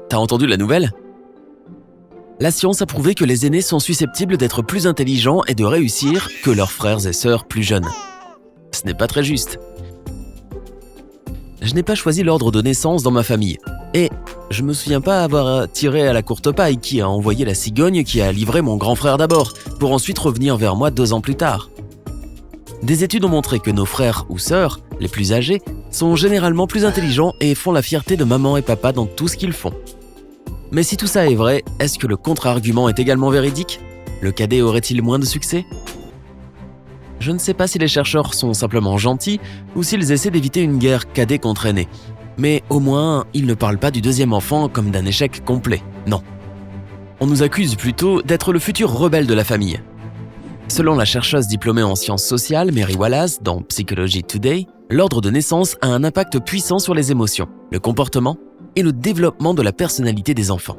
T'as entendu la nouvelle ? La science a prouvé que les aînés sont susceptibles d'être plus intelligents et de réussir que leurs frères et sœurs plus jeunes. Ce n'est pas très juste. Je n'ai pas choisi l'ordre de naissance dans ma famille. Et je me souviens pas avoir tiré à la courte paille qui a envoyé la cigogne qui a livré mon grand frère d'abord, pour ensuite revenir vers moi 2 ans plus tard. Des études ont montré que nos frères ou sœurs, les plus âgés, sont généralement plus intelligents et font la fierté de maman et papa dans tout ce qu'ils font. Mais si tout ça est vrai, est-ce que le contre-argument est également véridique ? Le cadet aurait-il moins de succès ? Je ne sais pas si les chercheurs sont simplement gentils ou s'ils essaient d'éviter une guerre cadet contre aîné. Mais au moins, ils ne parlent pas du deuxième enfant comme d'un échec complet, non. On nous accuse plutôt d'être le futur rebelle de la famille. Selon la chercheuse diplômée en sciences sociales Mary Wallace dans Psychology Today, l'ordre de naissance a un impact puissant sur les émotions, le comportement et le développement de la personnalité des enfants.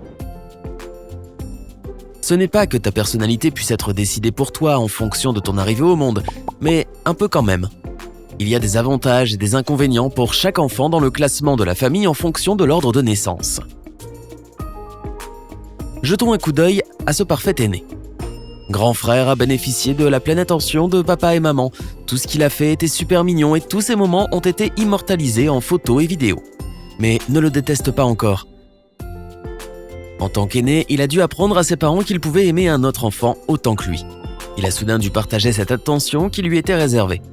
Ce n'est pas que ta personnalité puisse être décidée pour toi en fonction de ton arrivée au monde, mais un peu quand même. Il y a des avantages et des inconvénients pour chaque enfant dans le classement de la famille en fonction de l'ordre de naissance. Jetons un coup d'œil à ce parfait aîné. Grand frère a bénéficié de la pleine attention de papa et maman. Tout ce qu'il a fait était super mignon et tous ces moments ont été immortalisés en photos et vidéos. Mais ne le déteste pas encore. En tant qu'aîné, il a dû apprendre à ses parents qu'il pouvait aimer un autre enfant autant que lui. Il a soudain dû partager cette attention qui lui était réservée.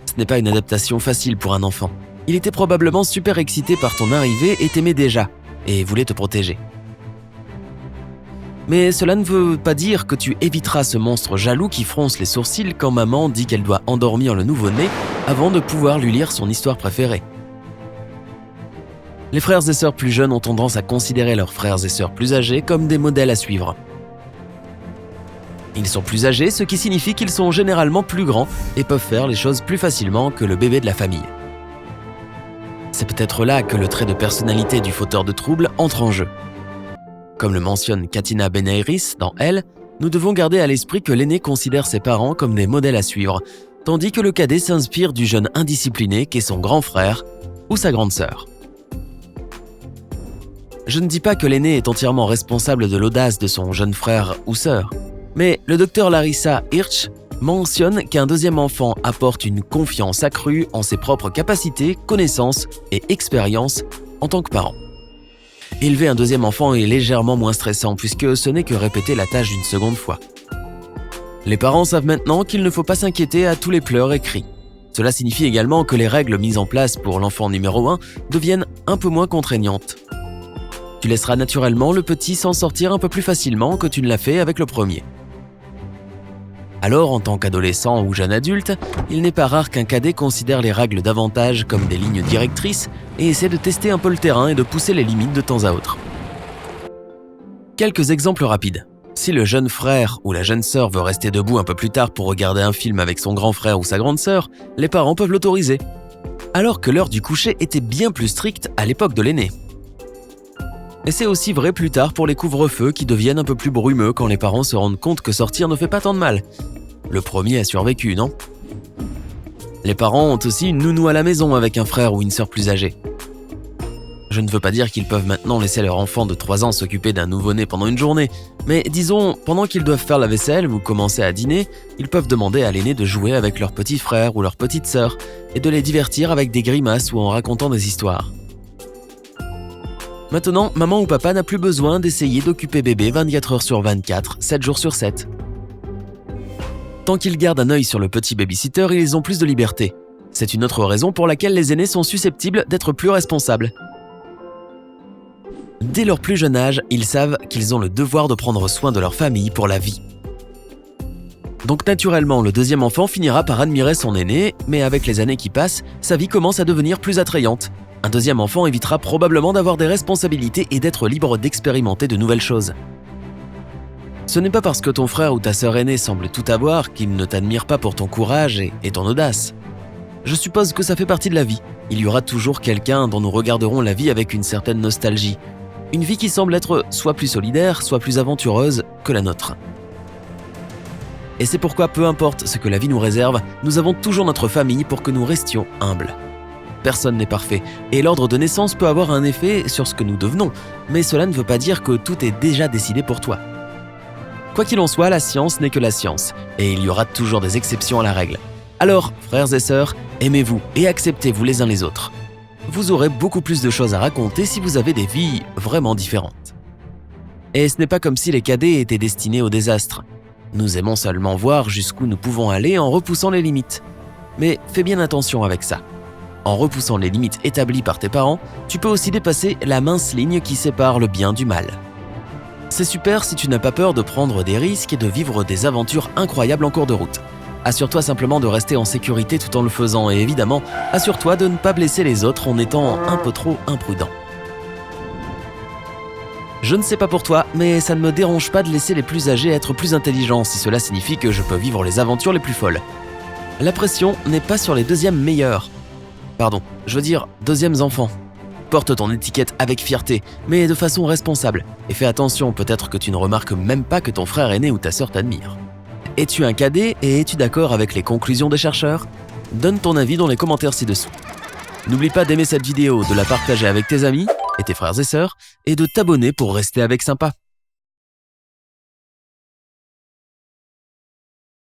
Ce n'est pas une adaptation facile pour un enfant. Il était probablement super excité par ton arrivée et t'aimait déjà, et voulait te protéger. Mais cela ne veut pas dire que tu éviteras ce monstre jaloux qui fronce les sourcils quand maman dit qu'elle doit endormir le nouveau-né avant de pouvoir lui lire son histoire préférée. Les frères et sœurs plus jeunes ont tendance à considérer leurs frères et sœurs plus âgés comme des modèles à suivre. Ils sont plus âgés, ce qui signifie qu'ils sont généralement plus grands et peuvent faire les choses plus facilement que le bébé de la famille. C'est peut-être là que le trait de personnalité du fauteur de troubles entre en jeu. Comme le mentionne Katina Benairis dans Elle, nous devons garder à l'esprit que l'aîné considère ses parents comme des modèles à suivre, tandis que le cadet s'inspire du jeune indiscipliné qu'est son grand frère ou sa grande sœur. Je ne dis pas que l'aîné est entièrement responsable de l'audace de son jeune frère ou sœur, mais le docteur Larissa Hirsch mentionne qu'un deuxième enfant apporte une confiance accrue en ses propres capacités, connaissances et expériences en tant que parent. Élever un deuxième enfant est légèrement moins stressant puisque ce n'est que répéter la tâche une seconde fois. Les parents savent maintenant qu'il ne faut pas s'inquiéter à tous les pleurs et cris. Cela signifie également que les règles mises en place pour l'enfant numéro 1 deviennent un peu moins contraignantes. Tu laisseras naturellement le petit s'en sortir un peu plus facilement que tu ne l'as fait avec le premier. Alors, en tant qu'adolescent ou jeune adulte, il n'est pas rare qu'un cadet considère les règles davantage comme des lignes directrices et essaie de tester un peu le terrain et de pousser les limites de temps à autre. Quelques exemples rapides. Si le jeune frère ou la jeune sœur veut rester debout un peu plus tard pour regarder un film avec son grand frère ou sa grande sœur, les parents peuvent l'autoriser. Alors que l'heure du coucher était bien plus stricte à l'époque de l'aîné. Et c'est aussi vrai plus tard pour les couvre-feux qui deviennent un peu plus brumeux quand les parents se rendent compte que sortir ne fait pas tant de mal. Le premier a survécu, non ? Les parents ont aussi une nounou à la maison avec un frère ou une sœur plus âgée. Je ne veux pas dire qu'ils peuvent maintenant laisser leur enfant de 3 ans s'occuper d'un nouveau-né pendant une journée, mais disons, pendant qu'ils doivent faire la vaisselle ou commencer à dîner, ils peuvent demander à l'aîné de jouer avec leur petit frère ou leur petite sœur et de les divertir avec des grimaces ou en racontant des histoires. Maintenant, maman ou papa n'a plus besoin d'essayer d'occuper bébé 24 heures sur 24, 7 jours sur 7. Tant qu'ils gardent un œil sur le petit babysitter, ils ont plus de liberté. C'est une autre raison pour laquelle les aînés sont susceptibles d'être plus responsables. Dès leur plus jeune âge, ils savent qu'ils ont le devoir de prendre soin de leur famille pour la vie. Donc naturellement, le deuxième enfant finira par admirer son aîné, mais avec les années qui passent, sa vie commence à devenir plus attrayante. Un deuxième enfant évitera probablement d'avoir des responsabilités et d'être libre d'expérimenter de nouvelles choses. Ce n'est pas parce que ton frère ou ta sœur aînée semble tout avoir qu'il ne t'admire pas pour ton courage et ton audace. Je suppose que ça fait partie de la vie. Il y aura toujours quelqu'un dont nous regarderons la vie avec une certaine nostalgie. Une vie qui semble être soit plus solidaire, soit plus aventureuse que la nôtre. Et c'est pourquoi peu importe ce que la vie nous réserve, nous avons toujours notre famille pour que nous restions humbles. Personne n'est parfait, et l'ordre de naissance peut avoir un effet sur ce que nous devenons, mais cela ne veut pas dire que tout est déjà décidé pour toi. Quoi qu'il en soit, la science n'est que la science, et il y aura toujours des exceptions à la règle. Alors, frères et sœurs, aimez-vous et acceptez-vous les uns les autres. Vous aurez beaucoup plus de choses à raconter si vous avez des vies vraiment différentes. Et ce n'est pas comme si les cadets étaient destinés au désastre. Nous aimons seulement voir jusqu'où nous pouvons aller en repoussant les limites. Mais fais bien attention avec ça. En repoussant les limites établies par tes parents, tu peux aussi dépasser la mince ligne qui sépare le bien du mal. C'est super si tu n'as pas peur de prendre des risques et de vivre des aventures incroyables en cours de route. Assure-toi simplement de rester en sécurité tout en le faisant et évidemment, assure-toi de ne pas blesser les autres en étant un peu trop imprudent. Je ne sais pas pour toi, mais ça ne me dérange pas de laisser les plus âgés être plus intelligents si cela signifie que je peux vivre les aventures les plus folles. La pression n'est pas sur les deuxièmes enfants. Porte ton étiquette avec fierté, mais de façon responsable. Et fais attention, peut-être que tu ne remarques même pas que ton frère aîné ou ta sœur t'admire. Es-tu un cadet et es-tu d'accord avec les conclusions des chercheurs? Donne ton avis dans les commentaires ci-dessous. N'oublie pas d'aimer cette vidéo, de la partager avec tes amis et tes frères et sœurs, et de t'abonner pour rester avec Sympa.